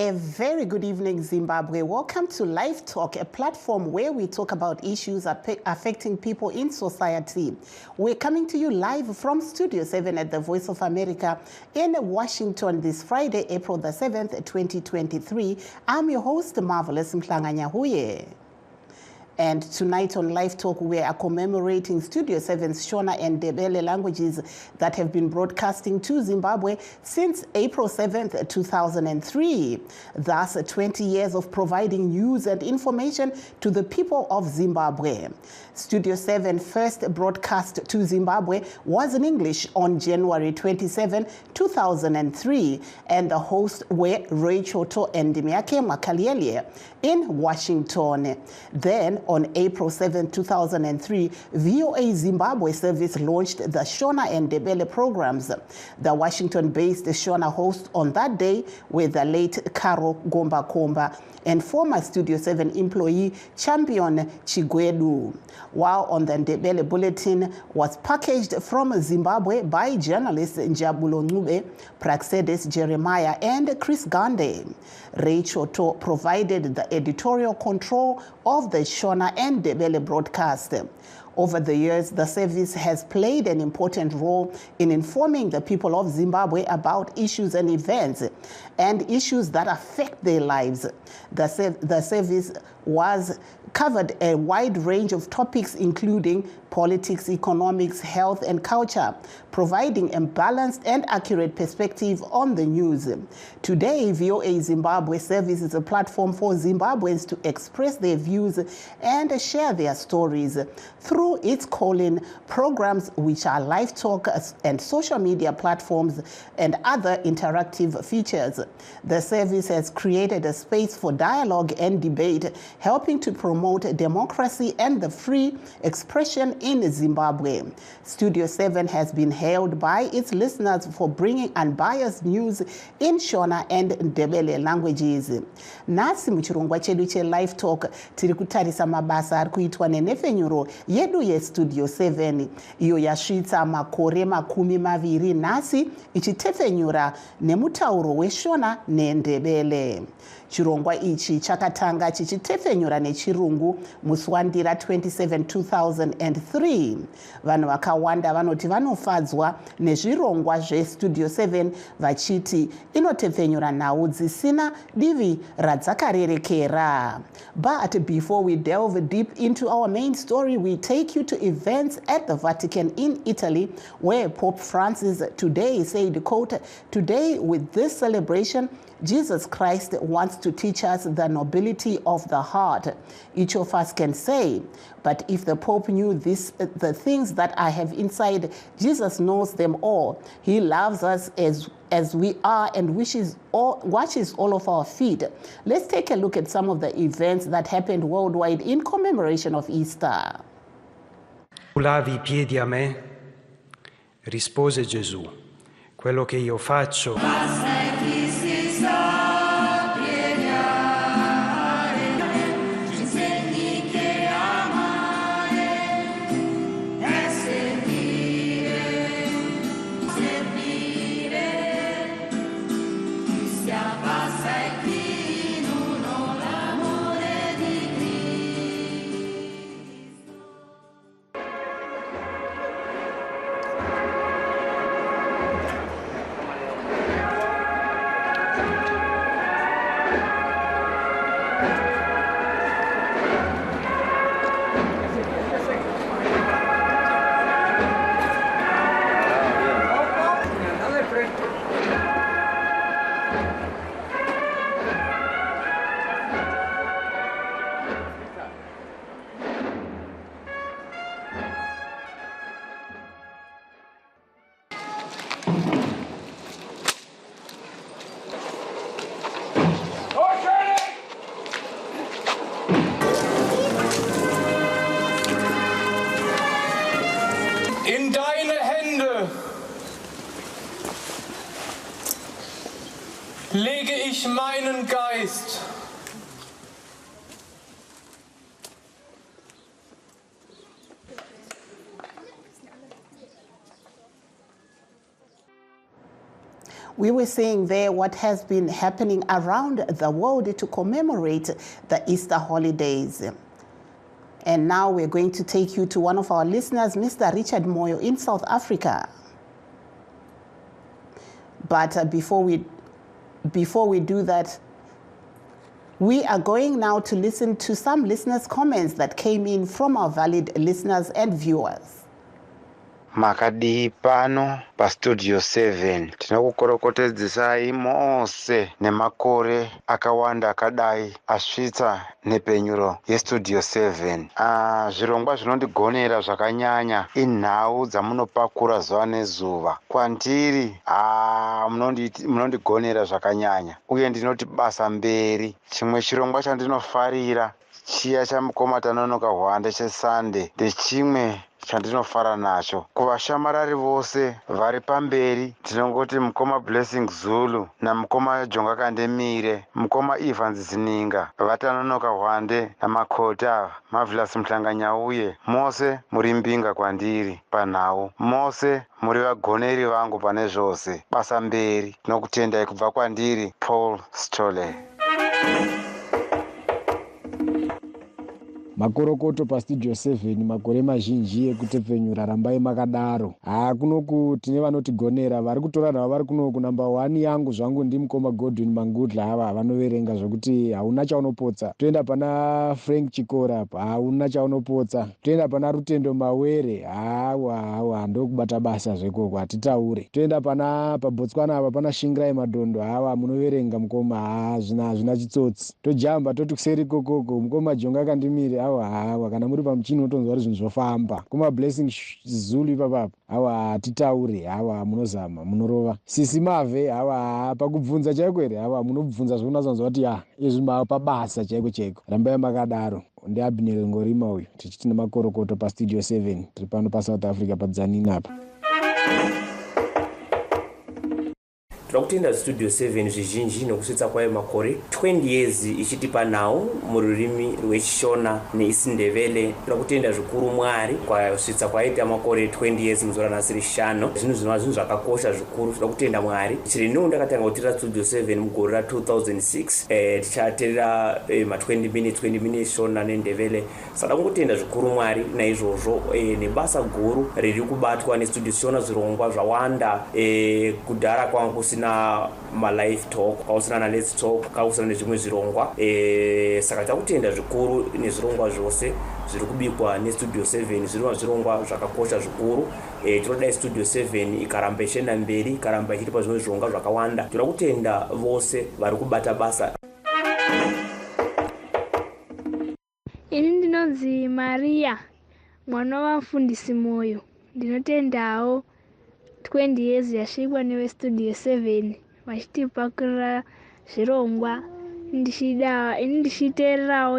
A very good evening, Zimbabwe. Welcome to LiveTalk, a platform where we talk about issues affecting people in society. We're coming to you live from Studio 7 at the Voice of America in Washington this Friday, April the 7th, 2023. I'm your host, Marvelous Mhlanganyahuye. And tonight on LiveTalk, we are commemorating Studio 7's Shona and Ndebele languages that have been broadcasting to Zimbabwe since April 7th, 2003. Thus, 20 years of providing news and information to the people of Zimbabwe. Studio 7 first broadcast to Zimbabwe was in English on January 27, 2003, and the hosts were Rachel To and Dimiake Makaliele in Washington. Then, on April 7, 2003, VOA Zimbabwe service launched the Shona and Ndebele programs. The Washington-based Shona host on that day were the late Karo Gomba Komba and former Studio 7 employee Champion Chigwedu, while on the Ndebele bulletin was packaged from Zimbabwe by journalists Njabulo Ncube, Praxedes Jeremiah, and Chris Gande. Rachel To provided the editorial control of the Shona and Ndebele broadcast. Over the years, the service has played an important role in informing the people of Zimbabwe about issues and events and issues that affect their lives. The service covered a wide range of topics, including politics, economics, health, and culture, providing a balanced and accurate perspective on the news. Today, VOA Zimbabwe service is a platform for Zimbabweans to express their views and share their stories through its call-in programs, which are live talk and social media platforms and other interactive features. The service has created a space for dialogue and debate, helping to promote democracy and the free expression in Zimbabwe. Studio 7 has been hailed by its listeners for bringing unbiased news in Shona and Ndebele languages. Nasi muchirongwa chedu che live talk tiri kutarisa mabasa ari kuitwa nenhefenyuro yedu yeStudio 7 iyo yasvitsa makore 20 nhasi ichitefenyura nemutauro weshona neNdebele. Chirongwa ichi chakatanga chichitefenyura nechirungu musi wandira 27 2003. Vanhu vakawanda vanoti vanofadzwa nezvirongwa zveStudio 7 vachiti inotefenyura nhau dzisina divi radzakarerekera. But before we delve deep into our main story, we take you to events at the Vatican in Italy, where Pope Francis today said, quote, "Today with this celebration, Jesus Christ wants to teach us the nobility of the heart. Each of us can say, but if the Pope knew the things that I have inside, Jesus knows them all. He loves us as we are and watches all of our feet." Let's take a look at some of the events that happened worldwide in commemoration of Easter. Tu lavi I piedi a me? Rispose Gesù, quello che io faccio. In deine Hände lege ich meinen Geist. We were saying there what has been happening around the world to commemorate the Easter holidays. And now we're going to take you to one of our listeners, Mr. Richard Moyo in South Africa. But before we do that, we are going now to listen to some listeners' comments that came in from our valid listeners and viewers. Makadi pano pa studio 7 tinokukorokotedzesai mose nemakore akawanda akadai asvitsa nepenyuro yestudio 7. Zvirongwa zvinondigonera zvakanyanya inhau dzamunopakura zuva nezuva. Kwandiri munondigonera zvakanyanya uye ndinoti basa mberi. Chimwe chirongwa chandinofarira chiya chamukoma tanonoka hwande cheSunday ndechimwe chandinofara nacho. Kuvashamarari vose vari pamberi tinongoti mukoma Blessing Zulu namukoma Jonga Kandemire, mukoma Evans Zininga, vatanonoka hwande namakota Marvelous Mhlanganyauye, mose muri mbinga kwandiri panhau, mose muri vagoneri vangu pane zvose. Basa mberi. Tinokutendai kubva kwandiri Paul Stolle. Makorokoto pa studio 7 makore mazhinji ekutepfenyura rambai makadaro. Kunoku tine vanotigonera vari kutora navo vari kunoku. Number 1 yangu zvangu ndimukoma Godwin Mangudla, ava vanoverenga zvokuti hauna chaunopotsa. Toenda pana Frank Chikora, hauna chaunopotsa. Toenda pana Rutendo Mawere, hawa ndokubata basa zvekoko hatitaure. Toenda pana paBotswana apa pana Shingrai Madondo, hawa munoverenga mukoma, zvina chitsotsi. Tojamba toti kuseri kokoko mukoma Jonga Kandemire, hawa kana muri pamuchini unotonzwa zvinhu zvofamba. Kuma Blessing Zulu ipapo, hawa hatitaure, hawa munozama munorova. Sisi Mave, hawa pakubvunza chaiko here, hawa munobvunza zvounazonzwa kuti izvi pabasa chaiko. Rambai makadaro. Ndiabineri Ngorima uyu tichiti nemakorokoto pa studio 7 tiri pano pa South Africa padzanini apa. Trakutenda studio 7 zvizhinji nokusvitsa kwayo makore 20 years ichitipa nhau mururimi rwechishona neisindevele. Trakutenda zvikuru Mwari kwasvitsa kwaita makore 20 years muzora nasiri 5. Zvinhu zvakakosha zvikuru. Trakutenda Mwari. Chiri no ndakatanga kutira studio 7 mugore ra 2006. Tichaterera ma 20 minutes shona nendevele. Saka ngotenda zvikuru Mwari naizvozvo nebasa guru riri kubatwa nestudio shona zvirongwa zvawanda kudhara kwangu kusina ma LiveTalk, kausina na Let's Talk, kausina nezvimwe zvirongwa. Saka takutenda zvikuru nezvirongwa zvose zviri kubikwa nestudio 7 zvirongwa zvakakosha zvikuru. Tinoda studio 7 ikaramba ichienda mberi, ikaramba ichitipa zvimwe zvirongwa zvakawanda. Tinoda kutenda vose vari kubata basa. Ini ndinonzi Maria, mwana wamufundisi Moyo. Ndinotendawo 20 years yasvikwa newe studio 7 vachitipakurira zvirongwa. Ndichiteererawo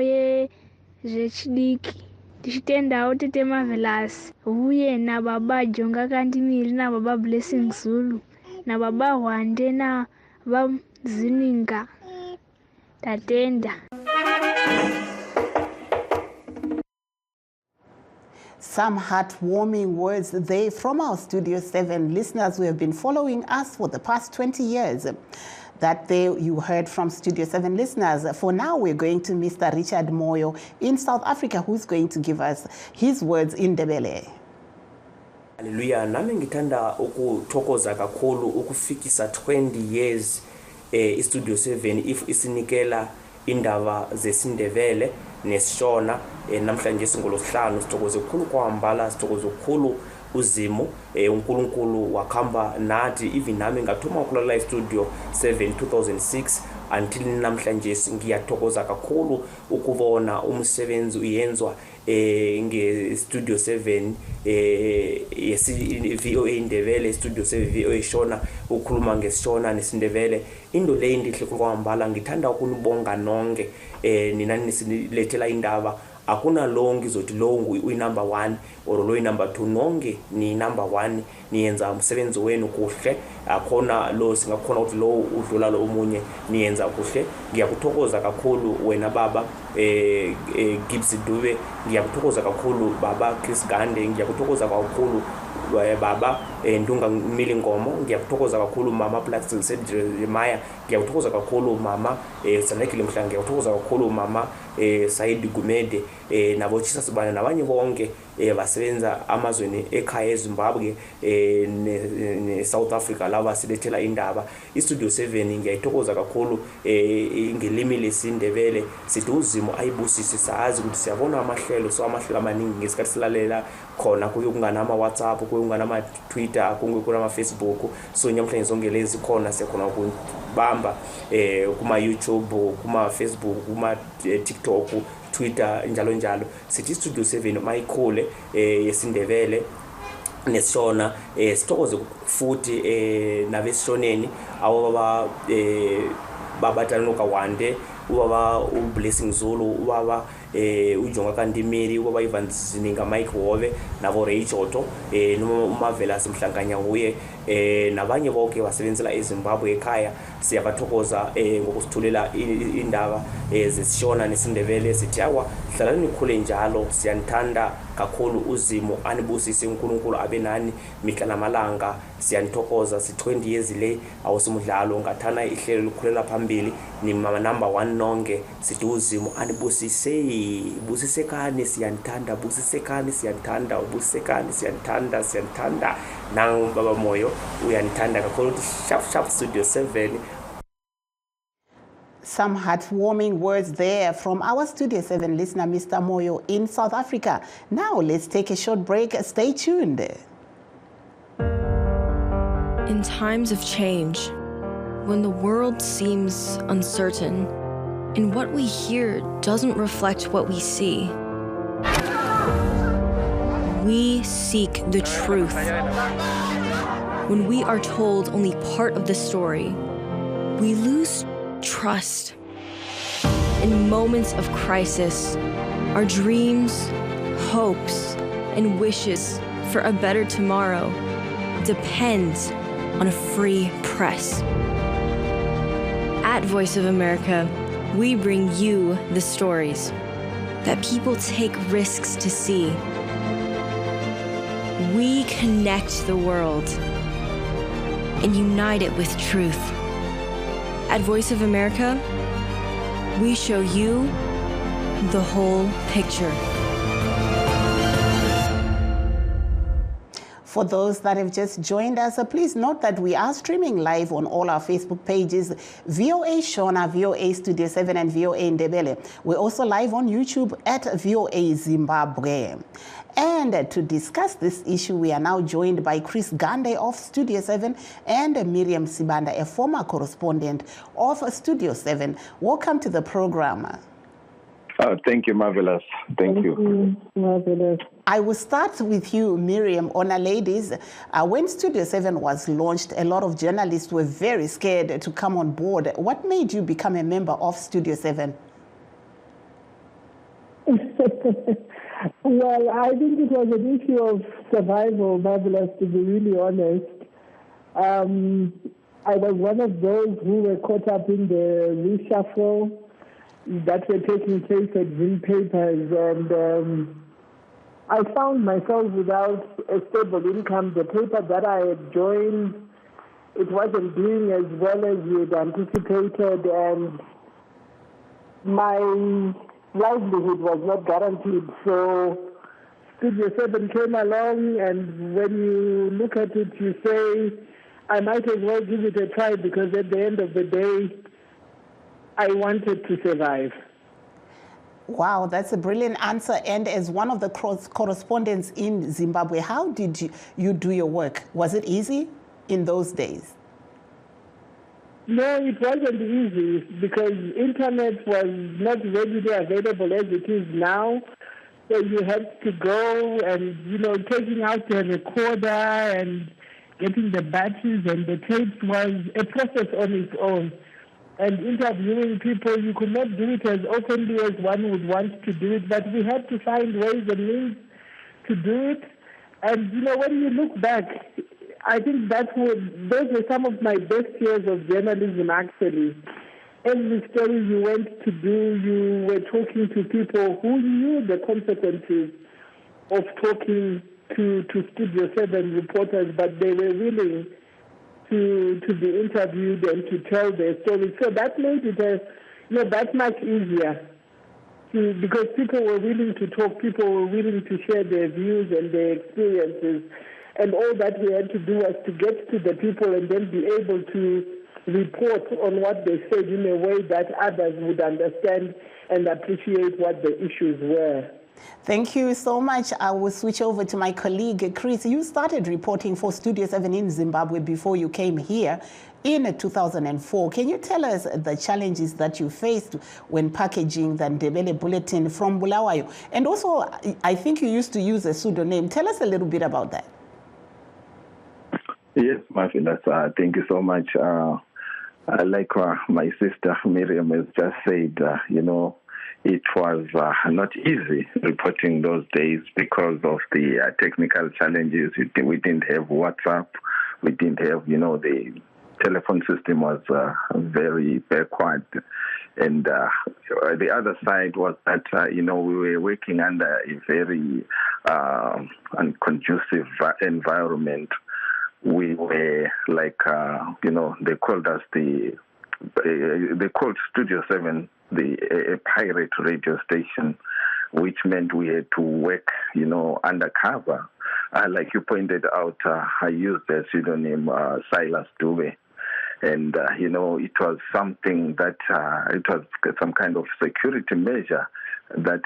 zvechidiki. Ndichitendawo Tete Marvelous uye nababa Jonga Kandemire nababa Blessing Zulu nababa Hwande nababa Zininga. Tatenda. Some heartwarming words there from our Studio 7 listeners who have been following us for the past 20 years. That there you heard from Studio 7 listeners. For now, we're going to Mr. Richard Moyo in South Africa, who's going to give us his words in Ndebele. Hallelujah. Nami ngithanda ukuthokoza kakhulu ukufikisa 20 years iStudio 7 if isinikela indaba zesindebele nesishona. Namhlanje singolosihlanu sithokoze kukhulu kwambala, sithokoze kukhulu uZimo uNkulunkulu wakhamba nathi. Even nami ngathoma ukulalela iStudio 7 2006 until namhlanje ngiyathokoza kakhulu ukubona umsebenzi uyenzwa ngeStudio 7 VOA Ndebele, Studio 7 VOA Shona, ukhuluma ngesishona nesindebele. Into le ndihle kwambala. Ngithanda ukunibonga nonke nina nisilethela indaba. Akuna longi zothi lo uyi-number 1 or lo uyi-number 2. Nonke ni number 1, niyenza umsebenzi wenu kuhle. Akhona lo singakhona ukuthi lo udlula lo omunye niyenza kuhle. Ngiyakuthokoza kakhulu wena baba Gibbs Dube, ngiyakuthokoza kakhulu baba Chris Gande, ngiyakuthokoza kakhulu baba Ndunga Milingomo, ngiyakuthokoza kakhulu mama Plaxton Maya, ngiyakuthokoza kakhulu mama Sanekile Mhlange, ngiyakuthokoza kakhulu mama Saidi Gumede nabo Chisasibana nabanye bonke basebenza amazweni ekhaya eZimbabwe ne South Africa laba silethela indaba. iStudio 7 ngiyayithokoza kakhulu ngelimi lesindebele sithi uzimo ayibusise sazi ukuthi siyabona amahlelo amahlelo amaningi ngesikhathi silalela khona kuye kungana ama WhatsApp, kuye kungana ama Twitter, kuye kungana ama Facebook. So nyamhlanje zonke lezi khona siyakhona ukubamba kuma YouTube, kuma Facebook, kuma TikTok, Twitter njalo njalo. Sithi iStudio 7 mayikhule yesindebele nesona sithokoze futhi nabesoneni awaba babatanoka wande ubaba uBlessing Zulu, ubaba uJonga Kandimiri, ubaba Ivan Zininga Mike Wove nabo Rayjoto nomavela simhlanganya uye nabanye bonke basebenzela eZimbabwe ekhaya. Siyabathokoza ngokusithulela indaba zesishona nesindebele. Sithi yawa hlalani nikhule njalo, siyanithanda kakhulu, uzimo anibusise, uNkulunkulu abe nani mihla namalanga. Siyanithokoza si 20 years le awusimudlalo ngathana ihlelo likhulela phambili ni mama number 1 nonke. Sithi uzimo anibusise, busisekane siyanithanda, busisekane siyanithanda, busisekane siyanithanda nang baba moyo uyanithanda kakhulu. Sharp Studio 7. Some heartwarming words there from our Studio 7 listener, Mr. Moyo in South Africa. Now let's take a short break. Stay tuned. In times of change, when the world seems uncertain and what we hear doesn't reflect what we see, we seek the truth. When we are told only part of the story, we lose trust. In moments of crisis, our dreams, hopes, and wishes for a better tomorrow depend on a free press. At Voice of America, we bring you the stories that people take risks to see. We connect the world and unite it with truth. At Voice of America, we show you the whole picture. For those that have just joined us, please note that we are streaming live on all our Facebook pages, VOA Shona, VOA Studio 7, and VOA Ndebele. We're also live on YouTube at VOA Zimbabwe. And to discuss this issue, we are now joined by Chris Gande of Studio 7 and Miriam Sibanda, a former correspondent of Studio 7. Welcome to the program. Thank you, Marvelous. Thank you. Marvelous. I will start with you, Miriam, Honor Ladies. When Studio 7 was launched, a lot of journalists were very scared to come on board. What made you become a member of Studio 7? Well, I think it was an issue of survival, Marvelous, to be really honest. I was one of those who were caught up in the reshuffle that were taking place at Zim Papers, and I found myself without a stable income. The paper that I had joined, it wasn't doing as well as we had anticipated, and my livelihood was not guaranteed. So Studio 7 came along, and when you look at it, you say, I might as well give it a try, because at the end of the day, I wanted to survive. Wow, that's a brilliant answer. And as one of the correspondents in Zimbabwe, how did you do your work? Was it easy in those days? No, it wasn't easy, because internet was not readily available as it is now. So you had to go and, taking out the recorder and getting the batches and the tapes was a process on its own. And interviewing people, you could not do it as openly as one would want to do it, but we had to find ways and means to do it. And, when you look back, I think those were some of my best years of journalism, actually. Every story you went to do, you were talking to people who knew the consequences of talking to Studio 7 reporters, but they were willing to be interviewed and to tell their stories. So that made it that much easier, because people were willing to talk, people were willing to share their views and their experiences, and all that we had to do was to get to the people and then be able to report on what they said in a way that others would understand and appreciate what the issues were. Thank you so much. I will switch over to my colleague, Chris. You started reporting for Studio 7 in Zimbabwe before you came here in 2004. Can you tell us the challenges that you faced when packaging the Ndebele Bulletin from Bulawayo? And also, I think you used to use a pseudonym. Tell us a little bit about that. Yes, Marvelous. Thank you so much. Like my sister Miriam has just said, it was not easy reporting those days because of the technical challenges. We didn't have WhatsApp. We didn't have, the telephone system was very backward. And the other side was that, we were working under a very unconducive environment. We were like, they called us they called Studio 7 a pirate radio station, which meant we had to work, undercover. Like you pointed out, I used the pseudonym Silas Dube. And, it was something that, it was some kind of security measure that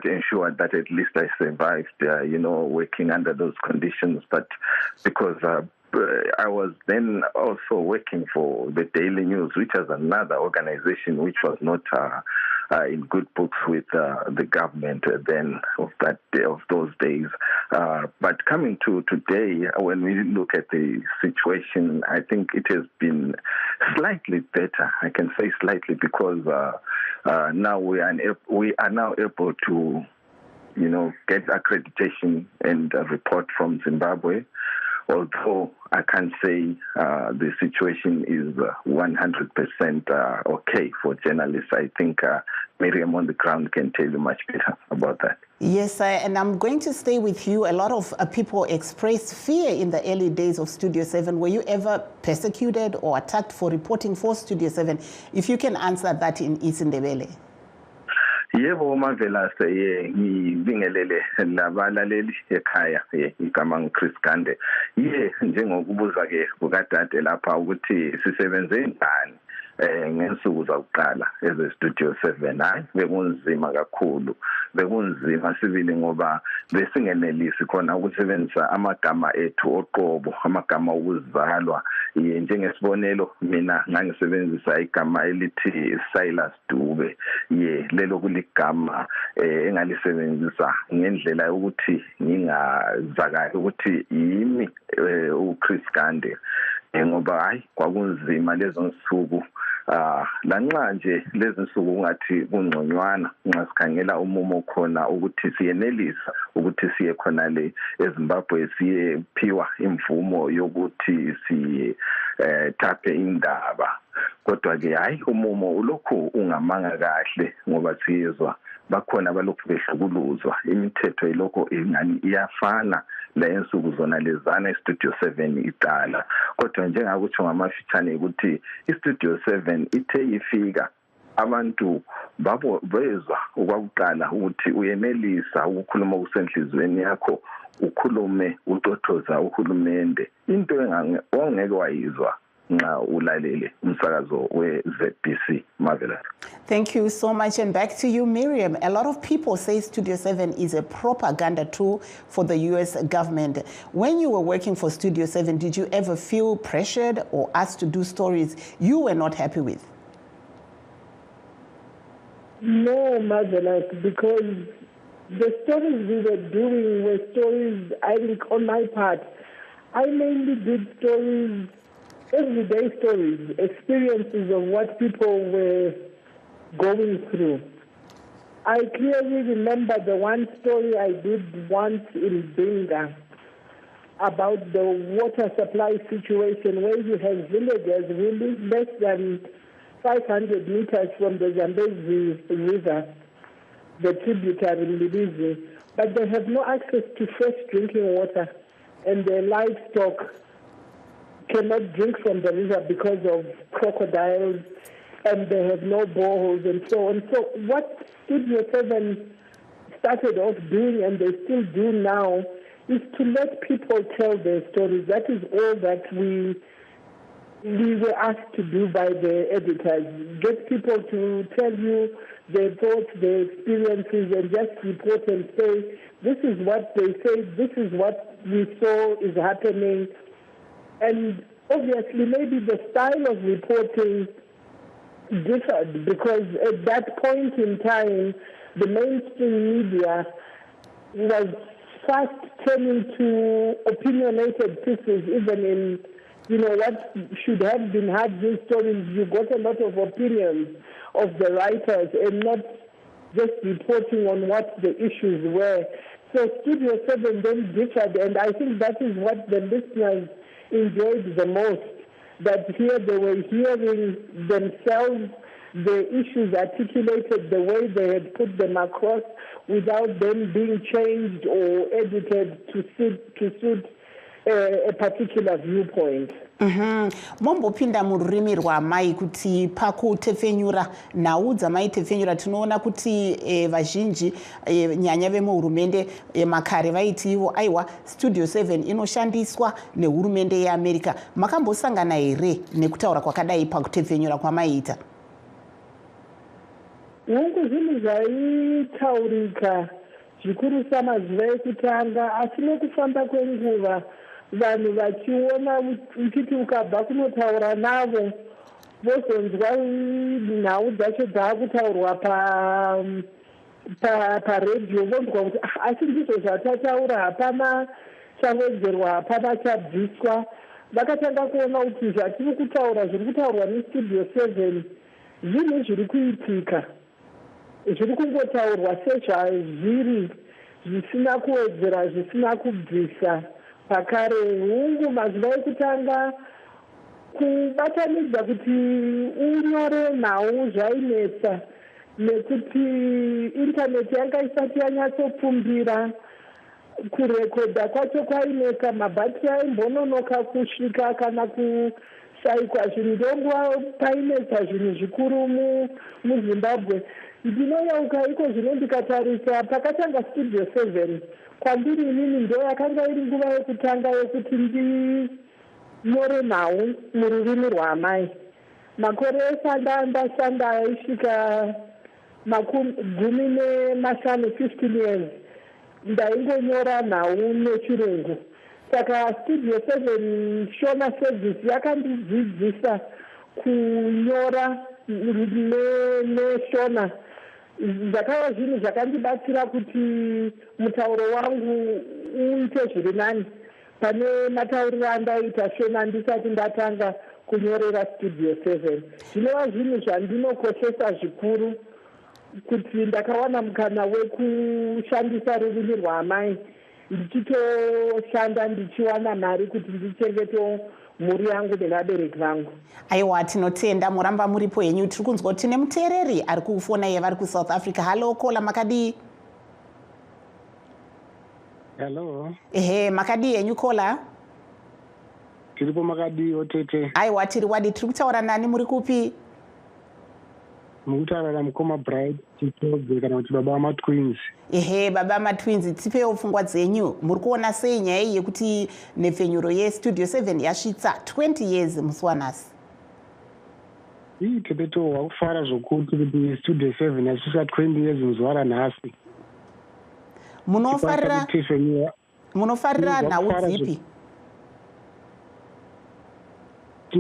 ensured that at least I survived, working under those conditions. But because I was then also working for the Daily News, which was another organization which was not in good books with the government then of those days. But coming to today, when we look at the situation, I think it has been slightly better. I can say slightly because now we are now able to, get accreditation and report from Zimbabwe. Although I can't say the situation is 100% okay for journalists. I think Miriam on the ground can tell you much better about that. Yes, and I'm going to stay with you. A lot of people expressed fear in the early days of Studio 7. Were you ever persecuted or attacked for reporting for Studio 7? If you can answer that in isiNdebele. Yebo Marvelous ngibingelele labalaleli ekhaya igama Chris Gande njengokubuza ke bukadade lapha ukuthi sisebenze njani ngensuku zakuqala eze-Studio 7. Hayi, bekunzima kakhulu, bekunzima sibili ngoba besingenelisi khona ukusebenzisa amagama ethu oqobo, amagama okuzalwa. Njengesibonelo, mina ngangisebenzisa igama elithi Silas Dube. Lelo kuligama engalisebenzisa ngendlela yokuthi ngingazakali ukuthi yimi uChris Gande, ngoba hayi kwakunzima lezo nsuku. Lanxa nje lezi nsuku ungathi kungconywana nxa sikhangela umumo khona ukuthi siyenelisa ukuthi siye khona le eZimbabwe siyephiwa imvumo yokuthi taphe indaba. Kodwa ke hayi umumo ulokhu ungamanga kahle ngoba siyezwa bakhona abalokhu behlukuluzwa, imithetho ilokho ingani iyafana la ensuku zona lezana iStudio 7 iqala. Kodwa njengakuthi ngamafitshane ukuthi iStudio 7 ithe ifika abantu bezwa okwakuqala ukuthi uyenelisa ukukhuluma kusenhlizweni yakho, ukhulume utothoza uhulumende, into ongeke wayizwa nxa ulalele umsakazo we-ZBC. Marvelous. Thank you so much. And back to you, Miriam. A lot of people say Studio 7 is a propaganda tool for the U.S. government. When you were working for Studio 7, did you ever feel pressured or asked to do stories you were not happy with? No, Marvelous, because the stories we were doing were stories, I think, on my part. I mainly did stories, everyday stories, experiences of what people were going through. I clearly remember the one story I did once in Benga about the water supply situation where you have villagers really less than 500 meters from the Zambezi River, the tributary Mbilizi, but they have no access to fresh drinking water, and their livestock cannot drink from the river because of crocodiles, and they have no boreholes and so on. So what Studio 7 started off doing, and they still do now, is to let people tell their stories. That is all that we were asked to do by the editors. Get people to tell you their thoughts, their experiences, and just report and say, this is what they say, this is what we saw is happening. And obviously maybe the style of reporting differed, because at that point in time, the mainstream media was fast turning to opinionated pieces, even in, what should have been hard news stories. You got a lot of opinions of the writers and not just reporting on what the issues were. So Studio 7 then differed, and I think that is what the listeners enjoyed the most, that here they were hearing themselves, the issues articulated the way they had put them across without them being changed or edited to suit a particular viewpoint. Mombopinda mururimi rwamai kuti pakutefenyura nhau dzamaitefenyura tinoona kuti vazhinji nyanya vemuhurumende makare vaiti ivo aiwa Studio 7 inoshandiswa nehurumende yeAmerica. Makambosangana here nekutaura kwakadai pakutefenyura kwamaiita? Hungu zvinhu zvaitaurika zvikuru samazuva ekutanga, asi nekufamba kwenguva vanhu vachiona uchiti ukabva kunotaura navo vozonzwa nhau dzacho dzaakutaurwa paredhiyo vonzwa kuti asi ndizvo zvatataura, hapana chavedzerwa, hapana chabviswa. Vakatanga kuona kuti zvatiri kutaura zviri kutaurwa neStudio 7 zvinhu zviri kuitika, zviri kungotaurwa sezvazviri, zvisina kuwedzera, zvisina kubvisa. Pakare hungu mazuva ekutanga kubatanidza kuti unyore nhau zvainetsa, nekuti intaneti yanga isati yanyatsopfumbira. Kurekodha kwacho kwainetsa, mabhatiri aimbononoka kusvika kana kusaikwa zvinhu. Ndonguva painetsa zvinhu zvikuru muZimbabwe. Ndinoyeuka iko zvino ndikatarisa pakatanga Studio 7, kwandiri inini ndo yakanga iri nguva yekutanga yekuti ndinyore nhau mururimi rwamai. Makore ndashanda aisvika 15 years ndaingonyora nhau nechirungu. Saka Studio 7 shona service yakandidzidzisa kunyora neshona. Zvakava zvinhu zvakandibatsira kuti mutauro wangu uite zviri nani pane matauriro andaita shona ndisati ndatanga kunyorera Studio 7. Zvinova zvinhu zvandinokoshesa zvikuru kuti ndakawana mukana wekushandisa rurimi rwamai, ndichitoshanda ndichiwana mari kuti ndichengete mhuri yangu nevabereki vangu. Aiwa, tinotenda muramba muripo henyu. Tiri kunzwa kuti tine muteereri ari kufona yevari kuSouth Africa. Halo Kola, makadii? Hello. Makadii henyu Kola? Tiripo makadii otete? Aiwa, tiri wadi. Tiri kutaura nani, muri kupi? Mukutaura mukoma Bride Chitobwe kana kuti baba vamatwins. Baba vamatwins, tipewo pfungwa dzenyu. Muri kuona sei nyaya yekuti nhefenyuro yeStudio 7 yasvitsa 20 years musi wanhasi? Tepeto wakufara zvokuti kuti Studio 7 yasvitsa 20 years muzuva ranhasi. Munofarira nhau dzipi?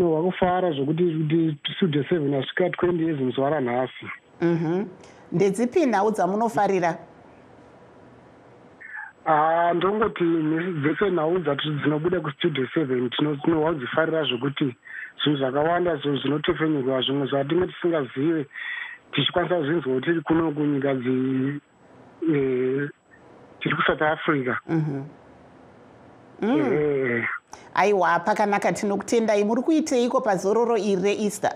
Wakufara zvokuti Studio 7 yasvika 20 years muzuva ranhasi. Ndedzipi nhau dzamunofarira? Ndongoti dzese nhau dzinobuda kuStudio 7 tinowadzifarira zvokuti zvinhu zvakawanda zvinotefenyurwa, zvimwe zvatinge tisingazive tichikwanisa kuzvinzwa tiri kuno kunyika tiri kuSouth Africa. Aiwa, pakanaka, tinokutendai. Muri kuiteiko pazororo iri reEaster?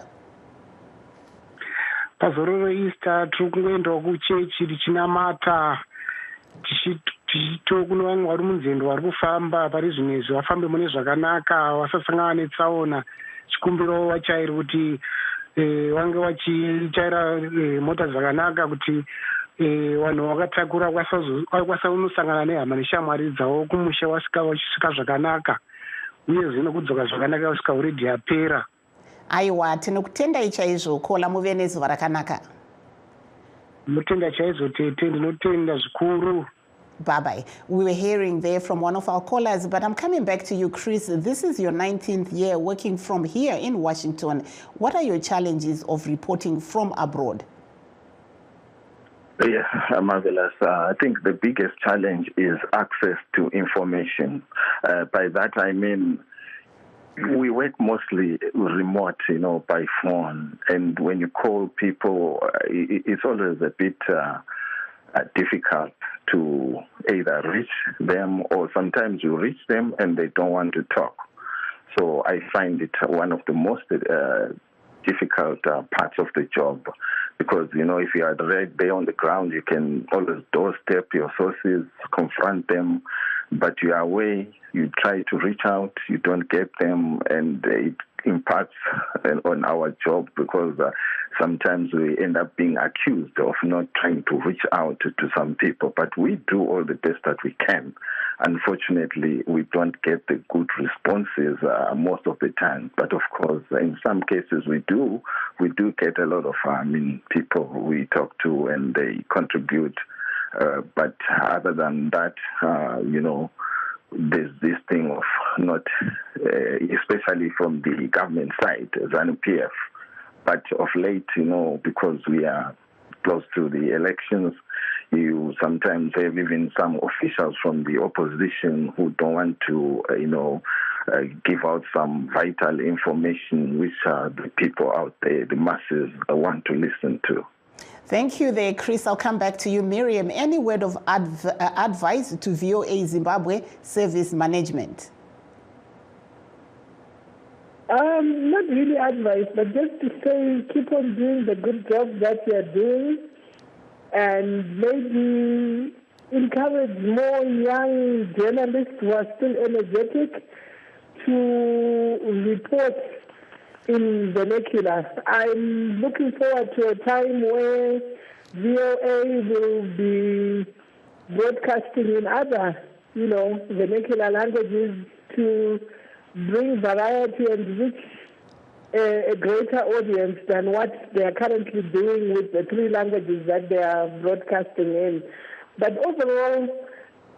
Pazororo reEaster tiri kungoendawo kuchechi tichinamata tichito kuno vamwe vari munzendo vari kufamba pari zvinezvi vafambe mune zvakanaka vasasangana netsaona chikumbiro vachairi kuti vange vachichaira mota zvakanaka kuti vanhu vakatakura kwasanosangana nehama neshamwari dzavo kumusha vachisvika zvakanaka uye zvino kudzoka zvakanaka kusvika uredhi yapera. Aiwa, tinokutendai chaizvo Kola, muve nezuva rakanaka. Ndinotenda chaizvo tete, ndinotenda zvikuru. Bye-bye. We were hearing there from one of our callers, but I'm coming back to you, Chris. This is your 19th year working from here in Washington. What are your challenges of reporting from abroad? Yeah, marvelous. I think the biggest challenge is access to information. By that I mean we work mostly remote, by phone. And when you call people, it's always a bit difficult to either reach them, or sometimes you reach them and they don't want to talk. So I find it one of the most difficult parts of the job, because if you are right there on the ground, you can always doorstep your sources, confront them, but you are away, you try to reach out, you don't get them, and it impacts on our job, because sometimes we end up being accused of not trying to reach out to some people, but we do all the best that we can. Unfortunately, we don't get the good responses most of the time. But of course, in some cases we do get a lot of people we talk to and they contribute. But other than that, there's this thing of not, especially from the government side, ZANU-PF. But of late, because we are close to the elections, you sometimes have even some officials from the opposition who don't want to, give out some vital information which the people out there, the masses, want to listen to. Thank you there, Chris. I'll come back to you. Miriam, any word of advice to VOA Zimbabwe service management? Not really advice, but just to say keep on doing the good job that you are doing, and maybe encourage more young journalists who are still energetic to report in vernacular. I'm looking forward to a time where VOA will be broadcasting in other, vernacular languages to bring variety and reach a greater audience than what they are currently doing with the 3 languages that they are broadcasting in. But overall,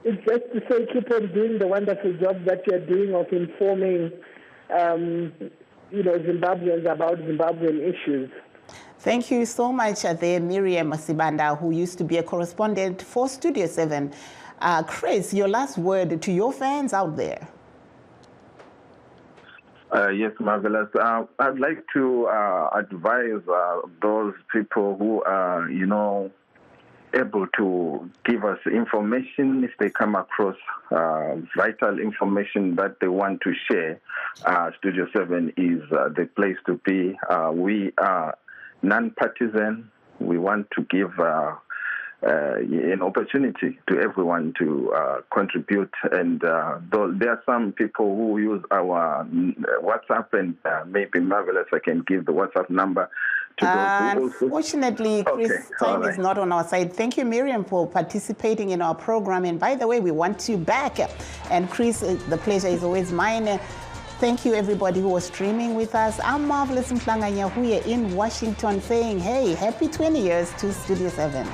it's just to say keep on doing the wonderful job that you're doing of informing, Zimbabweans about Zimbabwean issues. Thank you so much there, Miriam Sibanda, who used to be a correspondent for Studio 7. Chris, your last word to your fans out there. Yes, marvelous. I'd like to advise those people who are, able to give us information if they come across vital information that they want to share. Studio 7 is the place to be. We are non-partisan. We want to give an opportunity to everyone to contribute, and though there are some people who use our WhatsApp, and maybe marvelous, I can give the WhatsApp number to those who unfortunately, Chris, time is not on our side. Thank you, Miriam, for participating in our program, and by the way, we want you back. And Chris, the pleasure is always mine. Thank you, everybody who was streaming with us. I'm Marvelous Mhlanga Nyahuye in Washington saying, hey, happy 20 years to Studio 7.